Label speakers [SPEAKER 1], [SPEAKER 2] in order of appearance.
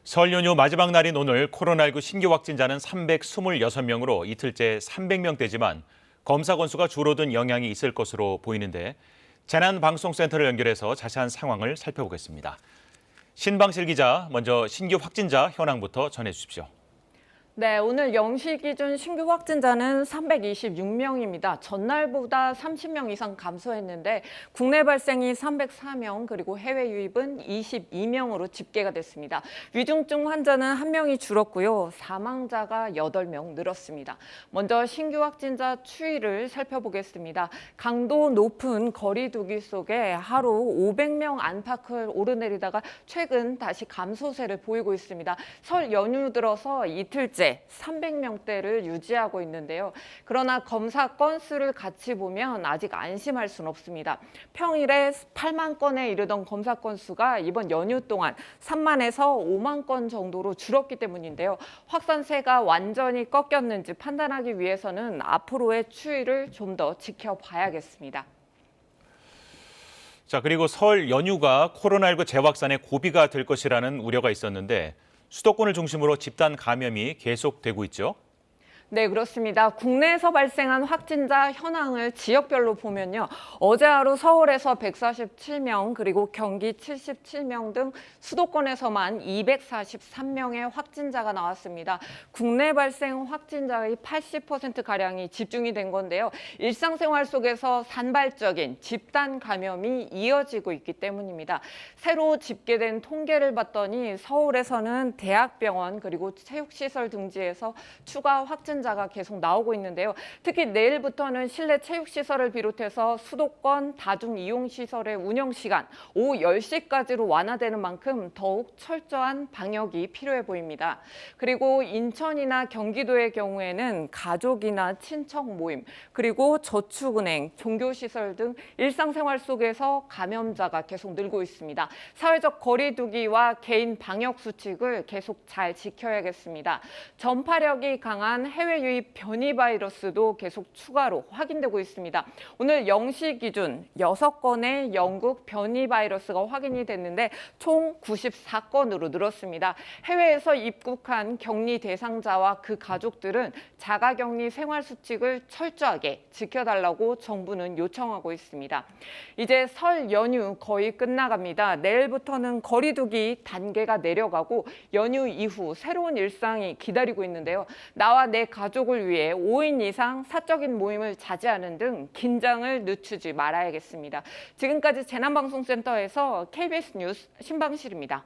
[SPEAKER 1] 설 연휴 마지막 날인 오늘 코로나19 신규 확진자는 326명으로 이틀째 300명대지만 검사 건수가 줄어든 영향이 있을 것으로 보이는데 재난방송센터를 연결해서 자세한 상황을 살펴보겠습니다. 신방실 기자, 먼저 신규 확진자 현황부터 전해주십시오.
[SPEAKER 2] 네, 오늘 0시 기준 신규 확진자는 326명입니다. 전날보다 30명 이상 감소했는데 국내 발생이 304명, 그리고 해외 유입은 22명으로 집계가 됐습니다. 위중증 환자는 1명이 줄었고요. 사망자가 8명 늘었습니다. 먼저 신규 확진자 추이를 살펴보겠습니다. 강도 높은 거리 두기 속에 하루 500명 안팎을 오르내리다가 최근 다시 감소세를 보이고 있습니다. 설 연휴 들어서 이틀째 300명대를 유지하고 있는데요. 그러나 검사 건수를 같이 보면 아직 안심할 수는 없습니다. 평일에 8만 건에 이르던 검사 건수가 이번 연휴 동안 3만에서 5만 건 정도로 줄었기 때문인데요. 확산세가 완전히 꺾였는지 판단하기 위해서는 앞으로의 추이를 좀 더 지켜봐야겠습니다.
[SPEAKER 1] 자, 그리고 설 연휴가 코로나19 재확산의 고비가 될 것이라는 우려가 있었는데 수도권을 중심으로 집단 감염이 계속되고 있죠.
[SPEAKER 2] 네, 그렇습니다. 국내에서 발생한 확진자 현황을 지역별로 보면요. 어제 하루 서울에서 147명, 그리고 경기 77명 등 수도권에서만 243명의 확진자가 나왔습니다. 국내 발생 확진자의 80%가량이 집중이 된 건데요. 일상생활 속에서 산발적인 집단 감염이 이어지고 있기 때문입니다. 새로 집계된 통계를 봤더니 서울에서는 대학병원 그리고 체육시설 등지에서 추가 확진자가 계속 나오고 있는데요. 특히 내일부터는 실내 체육시설을 비롯해서 수도권 다중이용시설의 운영시간 오후 10시까지로 완화되는 만큼 더욱 철저한 방역이 필요해 보입니다. 그리고 인천이나 경기도의 경우에는 가족이나 친척 모임, 그리고 저축은행, 종교시설 등 일상생활 속에서 감염자가 계속 늘고 있습니다. 사회적 거리 두기와 개인 방역 수칙을 계속 잘 지켜야겠습니다. 전파력이 강한 해외 유입 변이 바이러스도 계속 추가로 확인되고 있습니다. 오늘 0시 기준 6건의 영국 변이 바이러스가 확인이 됐는데 총 94건으로 늘었습니다. 해외에서 입국한 격리 대상자와 그 가족들은 자가격리 생활수칙을 철저하게 지켜달라고 정부는 요청하고 있습니다. 이제 설 연휴 거의 끝나갑니다. 내일부터는 거리두기 단계가 내려가고 연휴 이후 새로운 일상이 기다리고 있는데요. 나와 내 가족을 위해 5인 이상 사적인 모임을 자제하는 등 긴장을 늦추지 말아야겠습니다. 지금까지 재난방송센터에서 KBS 뉴스 신방실입니다.